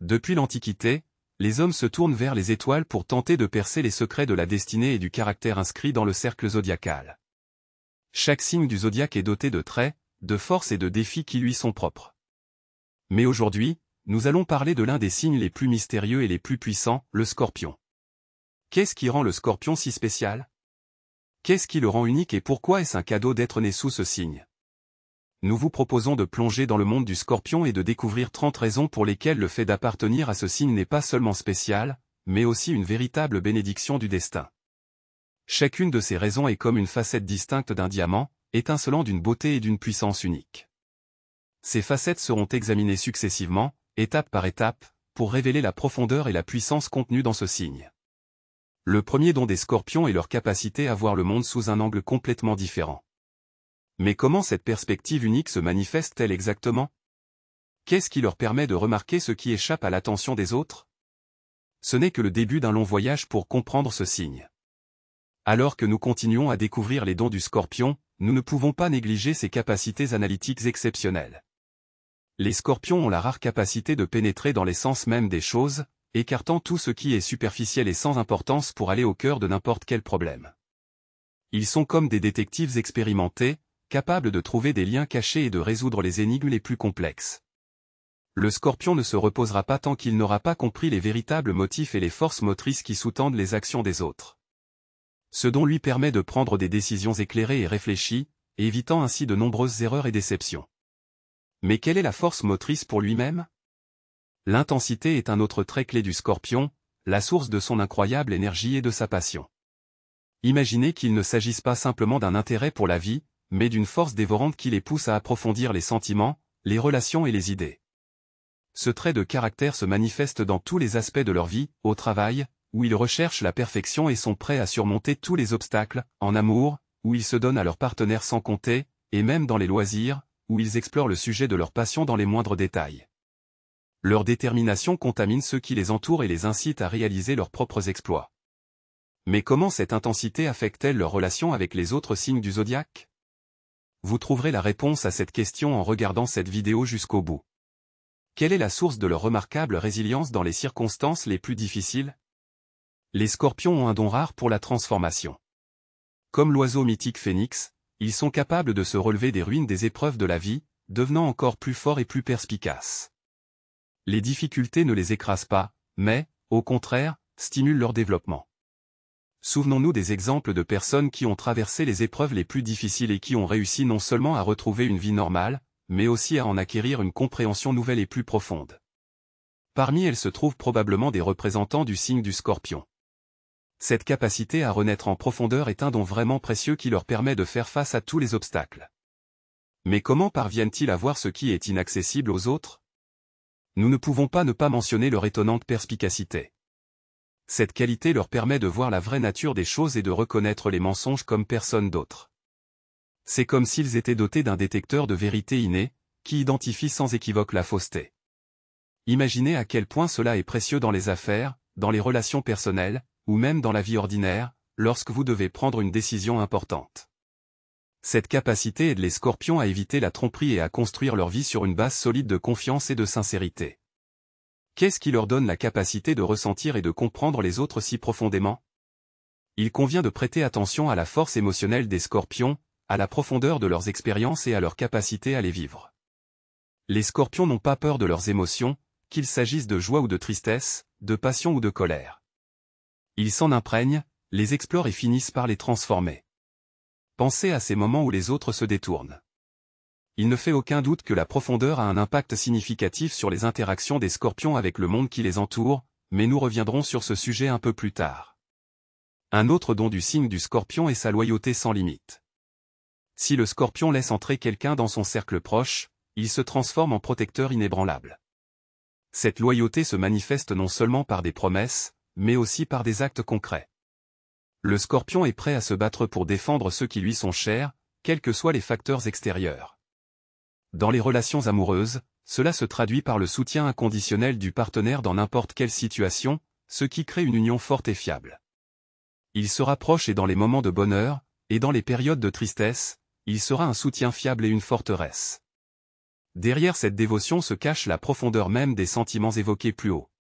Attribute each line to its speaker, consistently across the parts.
Speaker 1: Depuis l'Antiquité, les hommes se tournent vers les étoiles pour tenter de percer les secrets de la destinée et du caractère inscrit dans le cercle zodiacal. Chaque signe du zodiaque est doté de traits, de forces et de défis qui lui sont propres. Mais aujourd'hui, nous allons parler de l'un des signes les plus mystérieux et les plus puissants, le Scorpion. Qu'est-ce qui rend le Scorpion si spécial? Qu'est-ce qui le rend unique et pourquoi est-ce un cadeau d'être né sous ce signe? Nous vous proposons de plonger dans le monde du Scorpion et de découvrir 30 raisons pour lesquelles le fait d'appartenir à ce signe n'est pas seulement spécial, mais aussi une véritable bénédiction du destin. Chacune de ces raisons est comme une facette distincte d'un diamant, étincelant d'une beauté et d'une puissance unique. Ces facettes seront examinées successivement, étape par étape, pour révéler la profondeur et la puissance contenues dans ce signe. Le premier don des Scorpions est leur capacité à voir le monde sous un angle complètement différent. Mais comment cette perspective unique se manifeste-t-elle exactement? Qu'est-ce qui leur permet de remarquer ce qui échappe à l'attention des autres? Ce n'est que le début d'un long voyage pour comprendre ce signe. Alors que nous continuons à découvrir les dons du Scorpion, nous ne pouvons pas négliger ses capacités analytiques exceptionnelles. Les Scorpions ont la rare capacité de pénétrer dans l'essence même des choses, écartant tout ce qui est superficiel et sans importance pour aller au cœur de n'importe quel problème. Ils sont comme des détectives expérimentés, capables de trouver des liens cachés et de résoudre les énigmes les plus complexes. Le Scorpion ne se reposera pas tant qu'il n'aura pas compris les véritables motifs et les forces motrices qui sous-tendent les actions des autres. Ce don lui permet de prendre des décisions éclairées et réfléchies, évitant ainsi de nombreuses erreurs et déceptions. Mais quelle est la force motrice pour lui-même? L'intensité est un autre trait clé du Scorpion, la source de son incroyable énergie et de sa passion. Imaginez qu'il ne s'agisse pas simplement d'un intérêt pour la vie, mais d'une force dévorante qui les pousse à approfondir les sentiments, les relations et les idées. Ce trait de caractère se manifeste dans tous les aspects de leur vie, au travail, où ils recherchent la perfection et sont prêts à surmonter tous les obstacles, en amour, où ils se donnent à leur partenaire sans compter, et même dans les loisirs, où ils explorent le sujet de leur passion dans les moindres détails. Leur détermination contamine ceux qui les entourent et les incite à réaliser leurs propres exploits. Mais comment cette intensité affecte-t-elle leur relation avec les autres signes du zodiaque? Vous trouverez la réponse à cette question en regardant cette vidéo jusqu'au bout. Quelle est la source de leur remarquable résilience dans les circonstances les plus difficiles? Les Scorpions ont un don rare pour la transformation. Comme l'oiseau mythique Phénix, ils sont capables de se relever des ruines des épreuves de la vie, devenant encore plus forts et plus perspicaces. Les difficultés ne les écrasent pas, mais, au contraire, stimulent leur développement. Souvenons-nous des exemples de personnes qui ont traversé les épreuves les plus difficiles et qui ont réussi non seulement à retrouver une vie normale, mais aussi à en acquérir une compréhension nouvelle et plus profonde. Parmi elles se trouvent probablement des représentants du signe du Scorpion. Cette capacité à renaître en profondeur est un don vraiment précieux qui leur permet de faire face à tous les obstacles. Mais comment parviennent-ils à voir ce qui est inaccessible aux autres? Nous ne pouvons pas ne pas mentionner leur étonnante perspicacité. Cette qualité leur permet de voir la vraie nature des choses et de reconnaître les mensonges comme personne d'autre. C'est comme s'ils étaient dotés d'un détecteur de vérité inné, qui identifie sans équivoque la fausseté. Imaginez à quel point cela est précieux dans les affaires, dans les relations personnelles, ou même dans la vie ordinaire, lorsque vous devez prendre une décision importante. Cette capacité aide les Scorpions à éviter la tromperie et à construire leur vie sur une base solide de confiance et de sincérité. Qu'est-ce qui leur donne la capacité de ressentir et de comprendre les autres si profondément? Il convient de prêter attention à la force émotionnelle des Scorpions, à la profondeur de leurs expériences et à leur capacité à les vivre. Les Scorpions n'ont pas peur de leurs émotions, qu'il s'agisse de joie ou de tristesse, de passion ou de colère. Ils s'en imprègnent, les explorent et finissent par les transformer. Pensez à ces moments où les autres se détournent. Il ne fait aucun doute que la profondeur a un impact significatif sur les interactions des Scorpions avec le monde qui les entoure, mais nous reviendrons sur ce sujet un peu plus tard. Un autre don du signe du Scorpion est sa loyauté sans limite. Si le Scorpion laisse entrer quelqu'un dans son cercle proche, il se transforme en protecteur inébranlable. Cette loyauté se manifeste non seulement par des promesses, mais aussi par des actes concrets. Le Scorpion est prêt à se battre pour défendre ceux qui lui sont chers, quels que soient les facteurs extérieurs. Dans les relations amoureuses, cela se traduit par le soutien inconditionnel du partenaire dans n'importe quelle situation, ce qui crée une union forte et fiable. Il se rapproche et dans les moments de bonheur, et dans les périodes de tristesse, il sera un soutien fiable et une forteresse. Derrière cette dévotion se cache la profondeur même des sentiments évoqués plus haut.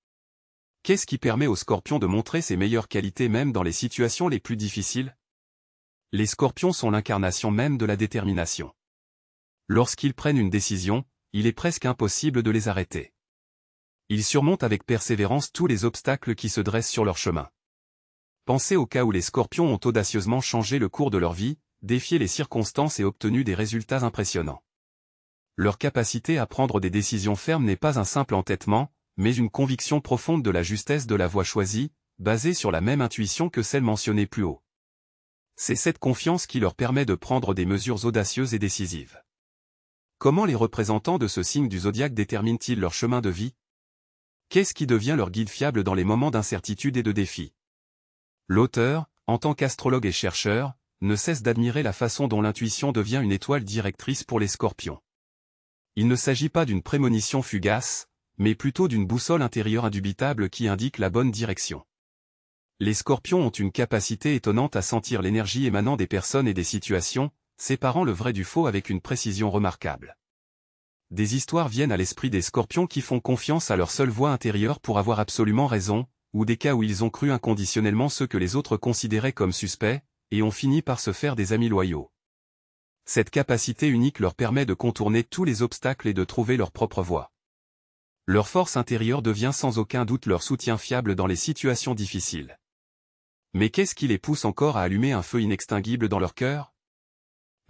Speaker 1: Qu'est-ce qui permet aux scorpions de montrer ses meilleures qualités même dans les situations les plus difficiles? Les scorpions sont l'incarnation même de la détermination. Lorsqu'ils prennent une décision, il est presque impossible de les arrêter. Ils surmontent avec persévérance tous les obstacles qui se dressent sur leur chemin. Pensez au cas où les scorpions ont audacieusement changé le cours de leur vie, défié les circonstances et obtenu des résultats impressionnants. Leur capacité à prendre des décisions fermes n'est pas un simple entêtement, mais une conviction profonde de la justesse de la voie choisie, basée sur la même intuition que celle mentionnée plus haut. C'est cette confiance qui leur permet de prendre des mesures audacieuses et décisives. Comment les représentants de ce signe du zodiaque déterminent-ils leur chemin de vie? Qu'est-ce qui devient leur guide fiable dans les moments d'incertitude et de défi? L'auteur, en tant qu'astrologue et chercheur, ne cesse d'admirer la façon dont l'intuition devient une étoile directrice pour les scorpions. Il ne s'agit pas d'une prémonition fugace, mais plutôt d'une boussole intérieure indubitable qui indique la bonne direction. Les scorpions ont une capacité étonnante à sentir l'énergie émanant des personnes et des situations, séparant le vrai du faux avec une précision remarquable. Des histoires viennent à l'esprit des scorpions qui font confiance à leur seule voix intérieure pour avoir absolument raison, ou des cas où ils ont cru inconditionnellement ceux que les autres considéraient comme suspects, et ont fini par se faire des amis loyaux. Cette capacité unique leur permet de contourner tous les obstacles et de trouver leur propre voie. Leur force intérieure devient sans aucun doute leur soutien fiable dans les situations difficiles. Mais qu'est-ce qui les pousse encore à allumer un feu inextinguible dans leur cœur?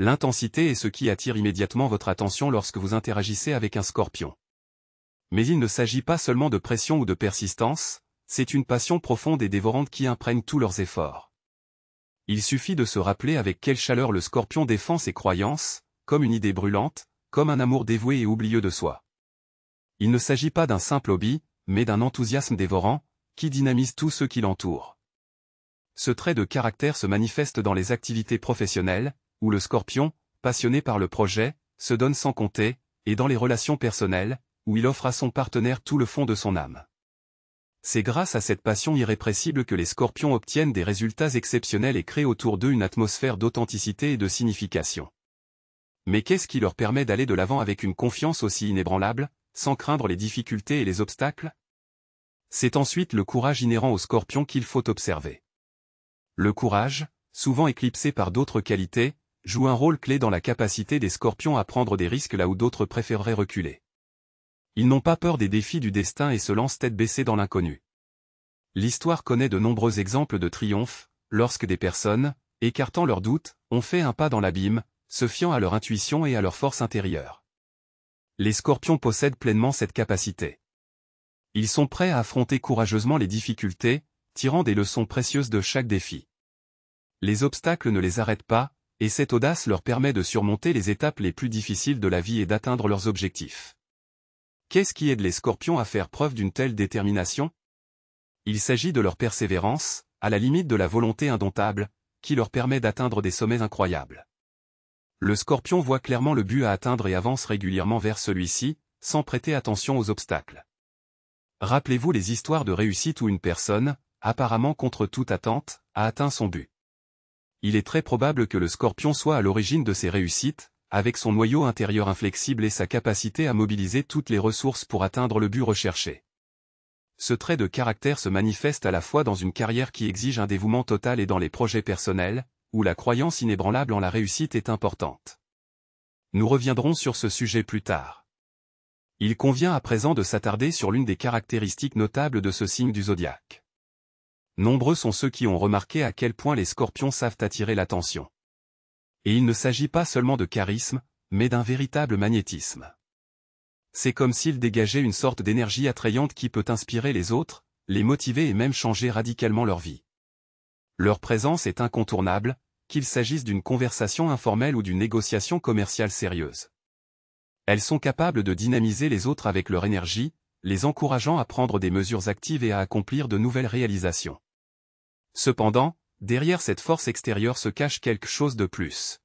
Speaker 1: L'intensité est ce qui attire immédiatement votre attention lorsque vous interagissez avec un scorpion. Mais il ne s'agit pas seulement de pression ou de persistance, c'est une passion profonde et dévorante qui imprègne tous leurs efforts. Il suffit de se rappeler avec quelle chaleur le scorpion défend ses croyances, comme une idée brûlante, comme un amour dévoué et oublieux de soi. Il ne s'agit pas d'un simple hobby, mais d'un enthousiasme dévorant, qui dynamise tous ceux qui l'entourent. Ce trait de caractère se manifeste dans les activités professionnelles, où le scorpion, passionné par le projet, se donne sans compter, et dans les relations personnelles, où il offre à son partenaire tout le fond de son âme. C'est grâce à cette passion irrépressible que les scorpions obtiennent des résultats exceptionnels et créent autour d'eux une atmosphère d'authenticité et de signification. Mais qu'est-ce qui leur permet d'aller de l'avant avec une confiance aussi inébranlable, sans craindre les difficultés et les obstacles? C'est ensuite le courage inhérent aux scorpions qu'il faut observer. Le courage, souvent éclipsé par d'autres qualités, joue un rôle clé dans la capacité des scorpions à prendre des risques là où d'autres préféreraient reculer. Ils n'ont pas peur des défis du destin et se lancent tête baissée dans l'inconnu. L'histoire connaît de nombreux exemples de triomphe, lorsque des personnes, écartant leurs doutes, ont fait un pas dans l'abîme, se fiant à leur intuition et à leur force intérieure. Les scorpions possèdent pleinement cette capacité. Ils sont prêts à affronter courageusement les difficultés, tirant des leçons précieuses de chaque défi. Les obstacles ne les arrêtent pas, et cette audace leur permet de surmonter les étapes les plus difficiles de la vie et d'atteindre leurs objectifs. Qu'est-ce qui aide les scorpions à faire preuve d'une telle détermination? Il s'agit de leur persévérance, à la limite de la volonté indomptable, qui leur permet d'atteindre des sommets incroyables. Le scorpion voit clairement le but à atteindre et avance régulièrement vers celui-ci, sans prêter attention aux obstacles. Rappelez-vous les histoires de réussite où une personne, apparemment contre toute attente, a atteint son but. Il est très probable que le scorpion soit à l'origine de ces réussites, avec son noyau intérieur inflexible et sa capacité à mobiliser toutes les ressources pour atteindre le but recherché. Ce trait de caractère se manifeste à la fois dans une carrière qui exige un dévouement total et dans les projets personnels, où la croyance inébranlable en la réussite est importante. Nous reviendrons sur ce sujet plus tard. Il convient à présent de s'attarder sur l'une des caractéristiques notables de ce signe du zodiaque. Nombreux sont ceux qui ont remarqué à quel point les scorpions savent attirer l'attention. Et il ne s'agit pas seulement de charisme, mais d'un véritable magnétisme. C'est comme s'ils dégageaient une sorte d'énergie attrayante qui peut inspirer les autres, les motiver et même changer radicalement leur vie. Leur présence est incontournable, qu'il s'agisse d'une conversation informelle ou d'une négociation commerciale sérieuse. Elles sont capables de dynamiser les autres avec leur énergie, les encourageant à prendre des mesures actives et à accomplir de nouvelles réalisations. Cependant, derrière cette force extérieure se cache quelque chose de plus.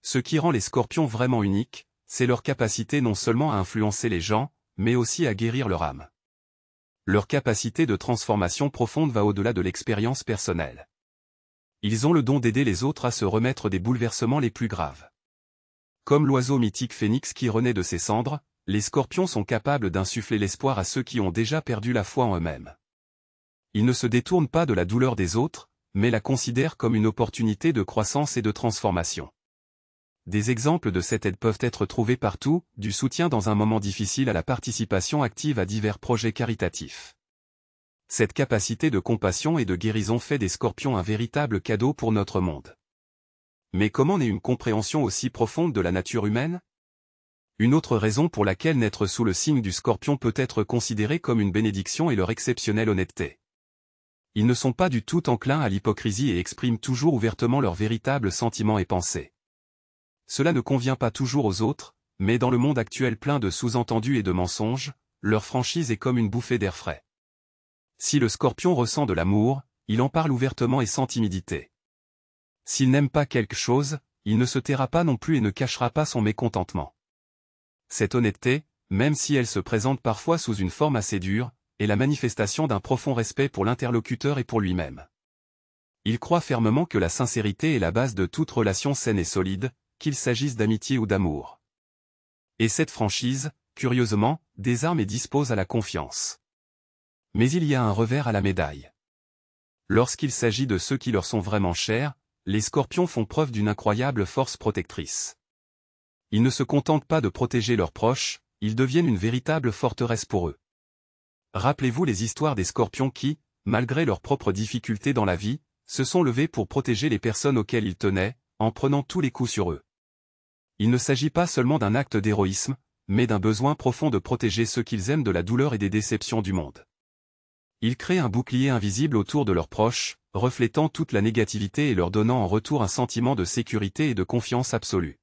Speaker 1: Ce qui rend les scorpions vraiment uniques, c'est leur capacité non seulement à influencer les gens, mais aussi à guérir leur âme. Leur capacité de transformation profonde va au-delà de l'expérience personnelle. Ils ont le don d'aider les autres à se remettre des bouleversements les plus graves. Comme l'oiseau mythique phénix qui renaît de ses cendres, les scorpions sont capables d'insuffler l'espoir à ceux qui ont déjà perdu la foi en eux-mêmes. Ils ne se détournent pas de la douleur des autres, mais la considèrent comme une opportunité de croissance et de transformation. Des exemples de cette aide peuvent être trouvés partout, du soutien dans un moment difficile à la participation active à divers projets caritatifs. Cette capacité de compassion et de guérison fait des scorpions un véritable cadeau pour notre monde. Mais comment naît une compréhension aussi profonde de la nature humaine? Une autre raison pour laquelle naître sous le signe du scorpion peut être considéré comme une bénédiction est leur exceptionnelle honnêteté. Ils ne sont pas du tout enclins à l'hypocrisie et expriment toujours ouvertement leurs véritables sentiments et pensées. Cela ne convient pas toujours aux autres, mais dans le monde actuel plein de sous-entendus et de mensonges, leur franchise est comme une bouffée d'air frais. Si le scorpion ressent de l'amour, il en parle ouvertement et sans timidité. S'il n'aime pas quelque chose, il ne se taira pas non plus et ne cachera pas son mécontentement. Cette honnêteté, même si elle se présente parfois sous une forme assez dure, est la manifestation d'un profond respect pour l'interlocuteur et pour lui-même. Il croit fermement que la sincérité est la base de toute relation saine et solide, qu'il s'agisse d'amitié ou d'amour. Et cette franchise, curieusement, désarme et dispose à la confiance. Mais il y a un revers à la médaille. Lorsqu'il s'agit de ceux qui leur sont vraiment chers, les scorpions font preuve d'une incroyable force protectrice. Ils ne se contentent pas de protéger leurs proches, ils deviennent une véritable forteresse pour eux. Rappelez-vous les histoires des scorpions qui, malgré leurs propres difficultés dans la vie, se sont levés pour protéger les personnes auxquelles ils tenaient, en prenant tous les coups sur eux. Il ne s'agit pas seulement d'un acte d'héroïsme, mais d'un besoin profond de protéger ceux qu'ils aiment de la douleur et des déceptions du monde. Ils créent un bouclier invisible autour de leurs proches, reflétant toute la négativité et leur donnant en retour un sentiment de sécurité et de confiance absolue.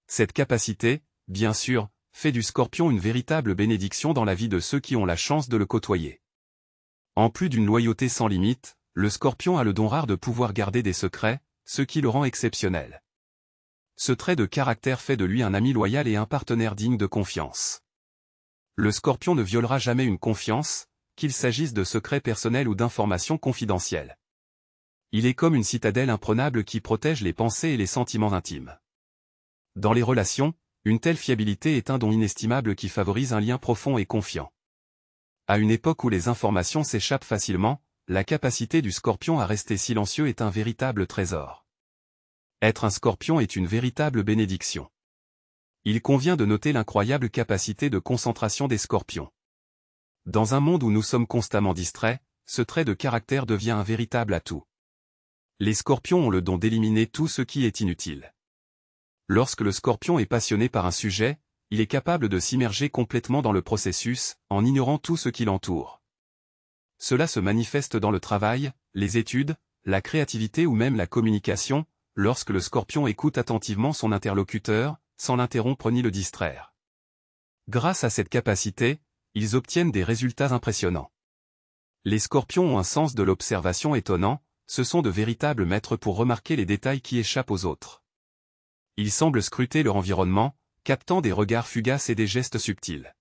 Speaker 1: Cette capacité, bien sûr, fait du scorpion une véritable bénédiction dans la vie de ceux qui ont la chance de le côtoyer. En plus d'une loyauté sans limite, le scorpion a le don rare de pouvoir garder des secrets, ce qui le rend exceptionnel. Ce trait de caractère fait de lui un ami loyal et un partenaire digne de confiance. Le scorpion ne violera jamais une confiance, qu'il s'agisse de secrets personnels ou d'informations confidentielles. Il est comme une citadelle imprenable qui protège les pensées et les sentiments intimes. Dans les relations, une telle fiabilité est un don inestimable qui favorise un lien profond et confiant. À une époque où les informations s'échappent facilement, la capacité du scorpion à rester silencieux est un véritable trésor. Être un scorpion est une véritable bénédiction. Il convient de noter l'incroyable capacité de concentration des scorpions. Dans un monde où nous sommes constamment distraits, ce trait de caractère devient un véritable atout. Les scorpions ont le don d'éliminer tout ce qui est inutile. Lorsque le scorpion est passionné par un sujet, il est capable de s'immerger complètement dans le processus, en ignorant tout ce qui l'entoure. Cela se manifeste dans le travail, les études, la créativité ou même la communication, lorsque le scorpion écoute attentivement son interlocuteur, sans l'interrompre ni le distraire. Grâce à cette capacité, ils obtiennent des résultats impressionnants. Les scorpions ont un sens de l'observation étonnant, ce sont de véritables maîtres pour remarquer les détails qui échappent aux autres. Ils semblent scruter leur environnement, captant des regards fugaces et des gestes subtils.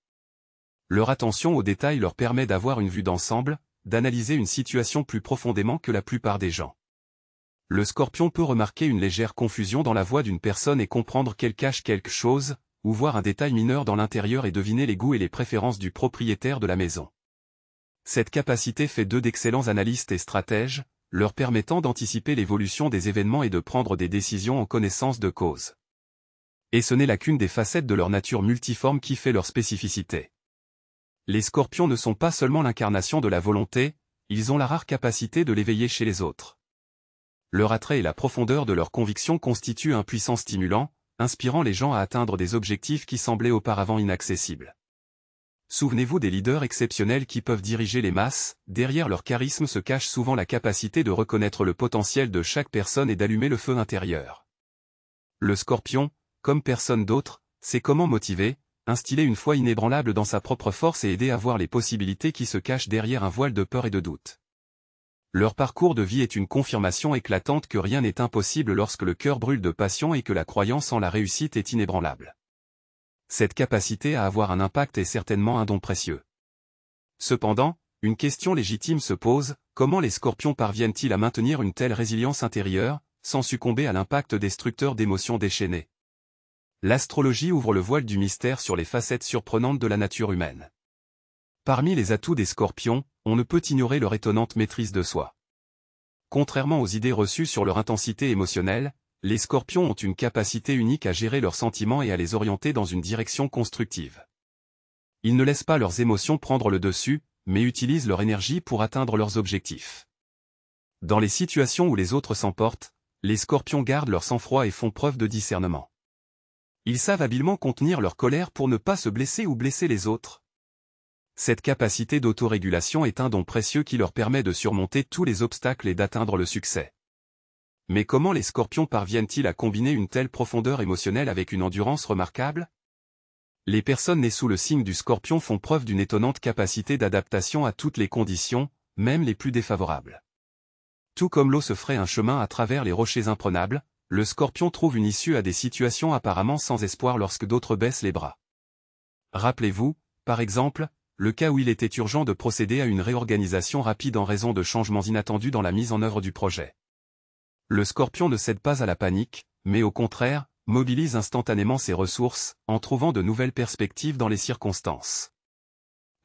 Speaker 1: Leur attention aux détails leur permet d'avoir une vue d'ensemble, d'analyser une situation plus profondément que la plupart des gens. Le scorpion peut remarquer une légère confusion dans la voix d'une personne et comprendre qu'elle cache quelque chose, ou voir un détail mineur dans l'intérieur et deviner les goûts et les préférences du propriétaire de la maison. Cette capacité fait d'eux d'excellents analystes et stratèges, leur permettant d'anticiper l'évolution des événements et de prendre des décisions en connaissance de cause. Et ce n'est là qu'une des facettes de leur nature multiforme qui fait leur spécificité. Les scorpions ne sont pas seulement l'incarnation de la volonté, ils ont la rare capacité de l'éveiller chez les autres. Leur attrait et la profondeur de leurs convictions constituent un puissant stimulant, inspirant les gens à atteindre des objectifs qui semblaient auparavant inaccessibles. Souvenez-vous des leaders exceptionnels qui peuvent diriger les masses, derrière leur charisme se cache souvent la capacité de reconnaître le potentiel de chaque personne et d'allumer le feu intérieur. Le scorpion, comme personne d'autre, sait comment motiver, instiller une foi inébranlable dans sa propre force et aider à voir les possibilités qui se cachent derrière un voile de peur et de doute. Leur parcours de vie est une confirmation éclatante que rien n'est impossible lorsque le cœur brûle de passion et que la croyance en la réussite est inébranlable. Cette capacité à avoir un impact est certainement un don précieux. Cependant, une question légitime se pose, comment les scorpions parviennent-ils à maintenir une telle résilience intérieure, sans succomber à l'impact destructeur d'émotions déchaînées? L'astrologie ouvre le voile du mystère sur les facettes surprenantes de la nature humaine. Parmi les atouts des scorpions, on ne peut ignorer leur étonnante maîtrise de soi. Contrairement aux idées reçues sur leur intensité émotionnelle, les scorpions ont une capacité unique à gérer leurs sentiments et à les orienter dans une direction constructive. Ils ne laissent pas leurs émotions prendre le dessus, mais utilisent leur énergie pour atteindre leurs objectifs. Dans les situations où les autres s'emportent, les scorpions gardent leur sang-froid et font preuve de discernement. Ils savent habilement contenir leur colère pour ne pas se blesser ou blesser les autres. Cette capacité d'autorégulation est un don précieux qui leur permet de surmonter tous les obstacles et d'atteindre le succès. Mais comment les scorpions parviennent-ils à combiner une telle profondeur émotionnelle avec une endurance remarquable? Les personnes nées sous le signe du scorpion font preuve d'une étonnante capacité d'adaptation à toutes les conditions, même les plus défavorables. Tout comme l'eau se ferait un chemin à travers les rochers imprenables, le scorpion trouve une issue à des situations apparemment sans espoir lorsque d'autres baissent les bras. Rappelez-vous, par exemple, le cas où il était urgent de procéder à une réorganisation rapide en raison de changements inattendus dans la mise en œuvre du projet. Le scorpion ne cède pas à la panique, mais au contraire, mobilise instantanément ses ressources, en trouvant de nouvelles perspectives dans les circonstances.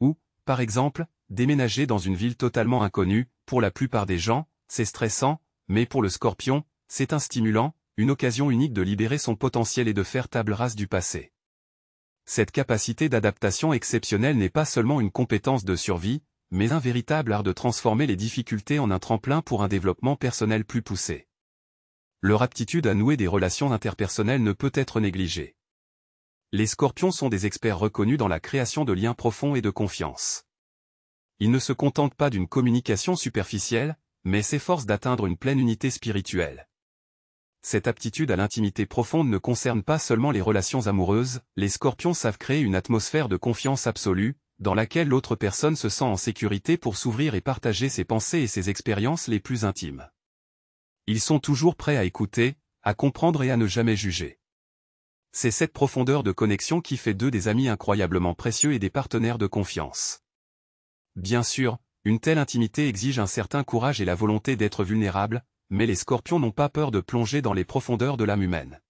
Speaker 1: Ou, par exemple, déménager dans une ville totalement inconnue, pour la plupart des gens, c'est stressant, mais pour le scorpion, c'est un stimulant, une occasion unique de libérer son potentiel et de faire table rase du passé. Cette capacité d'adaptation exceptionnelle n'est pas seulement une compétence de survie, mais un véritable art de transformer les difficultés en un tremplin pour un développement personnel plus poussé. Leur aptitude à nouer des relations interpersonnelles ne peut être négligée. Les scorpions sont des experts reconnus dans la création de liens profonds et de confiance. Ils ne se contentent pas d'une communication superficielle, mais s'efforcent d'atteindre une pleine unité spirituelle. Cette aptitude à l'intimité profonde ne concerne pas seulement les relations amoureuses, les scorpions savent créer une atmosphère de confiance absolue, dans laquelle l'autre personne se sent en sécurité pour s'ouvrir et partager ses pensées et ses expériences les plus intimes. Ils sont toujours prêts à écouter, à comprendre et à ne jamais juger. C'est cette profondeur de connexion qui fait d'eux des amis incroyablement précieux et des partenaires de confiance. Bien sûr, une telle intimité exige un certain courage et la volonté d'être vulnérable, mais les scorpions n'ont pas peur de plonger dans les profondeurs de l'âme humaine.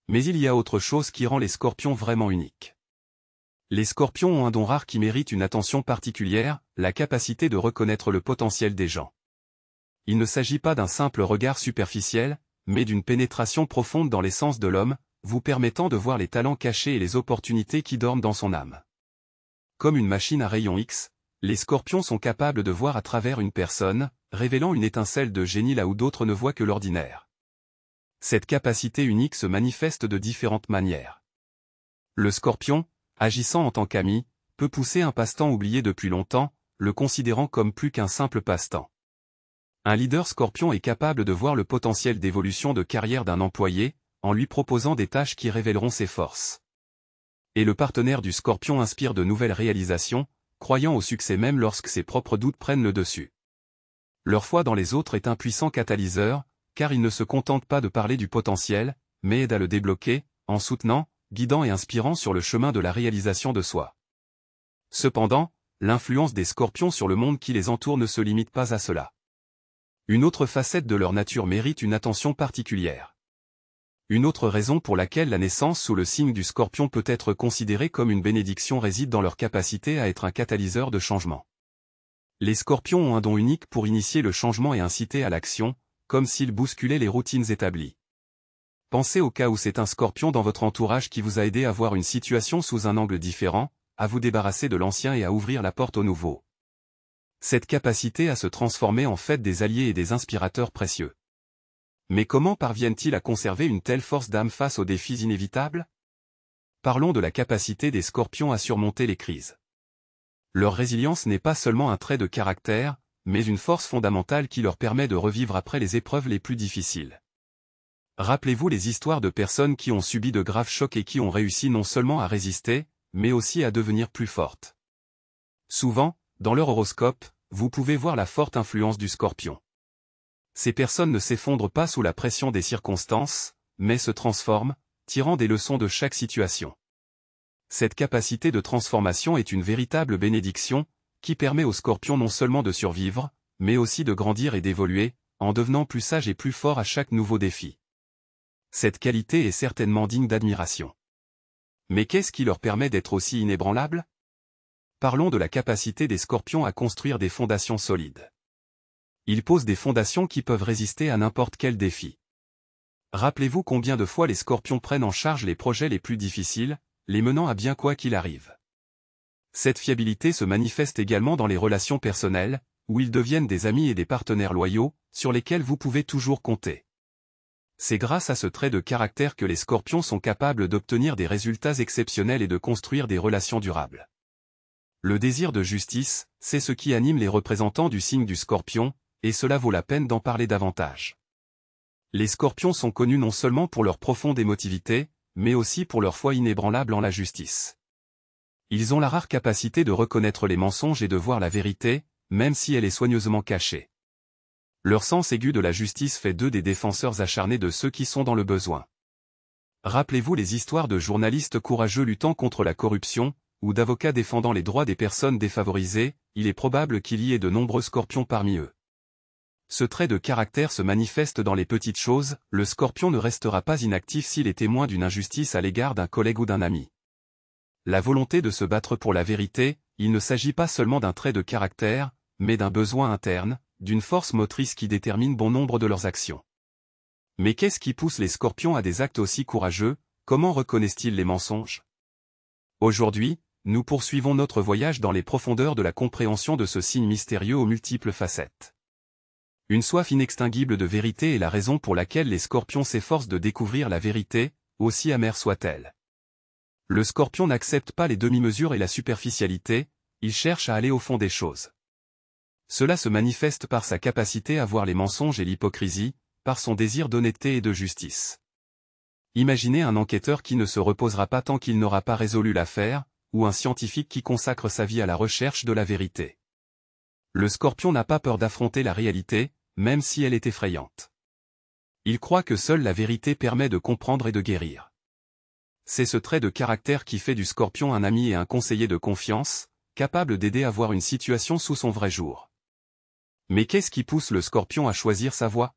Speaker 1: Mais il y a autre chose qui rend les scorpions vraiment uniques. Les scorpions ont un don rare qui mérite une attention particulière, la capacité de reconnaître le potentiel des gens. Il ne s'agit pas d'un simple regard superficiel, mais d'une pénétration profonde dans l'essence de l'homme, vous permettant de voir les talents cachés et les opportunités qui dorment dans son âme. Comme une machine à rayons X, les scorpions sont capables de voir à travers une personne, révélant une étincelle de génie là où d'autres ne voient que l'ordinaire. Cette capacité unique se manifeste de différentes manières. Le scorpion, agissant en tant qu'ami, peut pousser un passe-temps oublié depuis longtemps, le considérant comme plus qu'un simple passe-temps. Un leader scorpion est capable de voir le potentiel d'évolution de carrière d'un employé, en lui proposant des tâches qui révéleront ses forces. Et le partenaire du scorpion inspire de nouvelles réalisations, croyant au succès même lorsque ses propres doutes prennent le dessus. Leur foi dans les autres est un puissant catalyseur, car ils ne se contentent pas de parler du potentiel, mais aident à le débloquer, en soutenant, guidant et inspirant sur le chemin de la réalisation de soi. Cependant, l'influence des scorpions sur le monde qui les entoure ne se limite pas à cela. Une autre facette de leur nature mérite une attention particulière. Une autre raison pour laquelle la naissance sous le signe du scorpion peut être considérée comme une bénédiction réside dans leur capacité à être un catalyseur de changement. Les scorpions ont un don unique pour initier le changement et inciter à l'action, comme s'ils bousculaient les routines établies. Pensez au cas où c'est un scorpion dans votre entourage qui vous a aidé à voir une situation sous un angle différent, à vous débarrasser de l'ancien et à ouvrir la porte au nouveau. Cette capacité à se transformer en fait des alliés et des inspirateurs précieux. Mais comment parviennent-ils à conserver une telle force d'âme face aux défis inévitables? Parlons de la capacité des scorpions à surmonter les crises. Leur résilience n'est pas seulement un trait de caractère, mais une force fondamentale qui leur permet de revivre après les épreuves les plus difficiles. Rappelez-vous les histoires de personnes qui ont subi de graves chocs et qui ont réussi non seulement à résister, mais aussi à devenir plus fortes. Souvent, dans leur horoscope, vous pouvez voir la forte influence du scorpion. Ces personnes ne s'effondrent pas sous la pression des circonstances, mais se transforment, tirant des leçons de chaque situation. Cette capacité de transformation est une véritable bénédiction, qui permet aux scorpions non seulement de survivre, mais aussi de grandir et d'évoluer, en devenant plus sages et plus forts à chaque nouveau défi. Cette qualité est certainement digne d'admiration. Mais qu'est-ce qui leur permet d'être aussi inébranlables? Parlons de la capacité des scorpions à construire des fondations solides. Ils posent des fondations qui peuvent résister à n'importe quel défi. Rappelez-vous combien de fois les scorpions prennent en charge les projets les plus difficiles, les menant à bien quoi qu'il arrive. Cette fiabilité se manifeste également dans les relations personnelles, où ils deviennent des amis et des partenaires loyaux, sur lesquels vous pouvez toujours compter. C'est grâce à ce trait de caractère que les scorpions sont capables d'obtenir des résultats exceptionnels et de construire des relations durables. Le désir de justice, c'est ce qui anime les représentants du signe du scorpion, et cela vaut la peine d'en parler davantage. Les scorpions sont connus non seulement pour leur profonde émotivité, mais aussi pour leur foi inébranlable en la justice. Ils ont la rare capacité de reconnaître les mensonges et de voir la vérité, même si elle est soigneusement cachée. Leur sens aigu de la justice fait d'eux des défenseurs acharnés de ceux qui sont dans le besoin. Rappelez-vous les histoires de journalistes courageux luttant contre la corruption, ou d'avocats défendant les droits des personnes défavorisées, il est probable qu'il y ait de nombreux scorpions parmi eux. Ce trait de caractère se manifeste dans les petites choses, le scorpion ne restera pas inactif s'il est témoin d'une injustice à l'égard d'un collègue ou d'un ami. La volonté de se battre pour la vérité, il ne s'agit pas seulement d'un trait de caractère, mais d'un besoin interne, d'une force motrice qui détermine bon nombre de leurs actions. Mais qu'est-ce qui pousse les scorpions à des actes aussi courageux? Comment reconnaissent-ils les mensonges? Aujourd'hui, nous poursuivons notre voyage dans les profondeurs de la compréhension de ce signe mystérieux aux multiples facettes. Une soif inextinguible de vérité est la raison pour laquelle les scorpions s'efforcent de découvrir la vérité, aussi amère soit-elle. Le scorpion n'accepte pas les demi-mesures et la superficialité, il cherche à aller au fond des choses. Cela se manifeste par sa capacité à voir les mensonges et l'hypocrisie, par son désir d'honnêteté et de justice. Imaginez un enquêteur qui ne se reposera pas tant qu'il n'aura pas résolu l'affaire, ou un scientifique qui consacre sa vie à la recherche de la vérité. Le scorpion n'a pas peur d'affronter la réalité, même si elle est effrayante. Il croit que seule la vérité permet de comprendre et de guérir. C'est ce trait de caractère qui fait du scorpion un ami et un conseiller de confiance, capable d'aider à voir une situation sous son vrai jour. Mais qu'est-ce qui pousse le scorpion à choisir sa voie?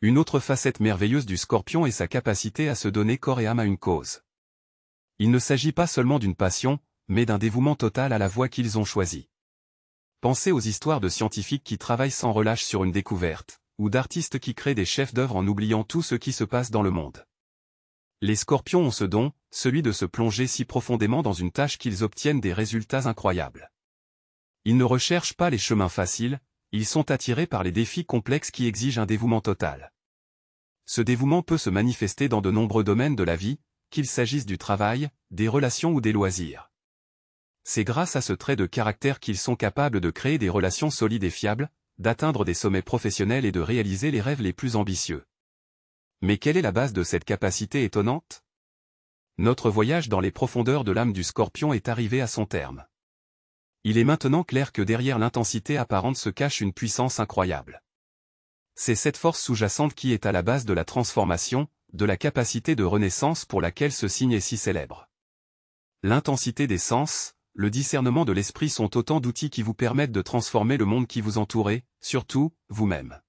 Speaker 1: Une autre facette merveilleuse du scorpion est sa capacité à se donner corps et âme à une cause. Il ne s'agit pas seulement d'une passion, mais d'un dévouement total à la voie qu'ils ont choisie. Pensez aux histoires de scientifiques qui travaillent sans relâche sur une découverte, ou d'artistes qui créent des chefs-d'œuvre en oubliant tout ce qui se passe dans le monde. Les scorpions ont ce don, celui de se plonger si profondément dans une tâche qu'ils obtiennent des résultats incroyables. Ils ne recherchent pas les chemins faciles, ils sont attirés par les défis complexes qui exigent un dévouement total. Ce dévouement peut se manifester dans de nombreux domaines de la vie, qu'il s'agisse du travail, des relations ou des loisirs. C'est grâce à ce trait de caractère qu'ils sont capables de créer des relations solides et fiables, d'atteindre des sommets professionnels et de réaliser les rêves les plus ambitieux. Mais quelle est la base de cette capacité étonnante? Notre voyage dans les profondeurs de l'âme du scorpion est arrivé à son terme. Il est maintenant clair que derrière l'intensité apparente se cache une puissance incroyable. C'est cette force sous-jacente qui est à la base de la transformation, de la capacité de renaissance pour laquelle ce signe est si célèbre. L'intensité des sens, le discernement de l'esprit sont autant d'outils qui vous permettent de transformer le monde qui vous entoure et, surtout, vous-même.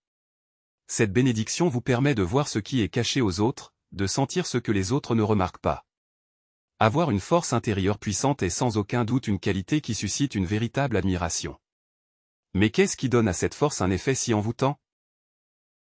Speaker 1: Cette bénédiction vous permet de voir ce qui est caché aux autres, de sentir ce que les autres ne remarquent pas. Avoir une force intérieure puissante est sans aucun doute une qualité qui suscite une véritable admiration. Mais qu'est-ce qui donne à cette force un effet si envoûtant?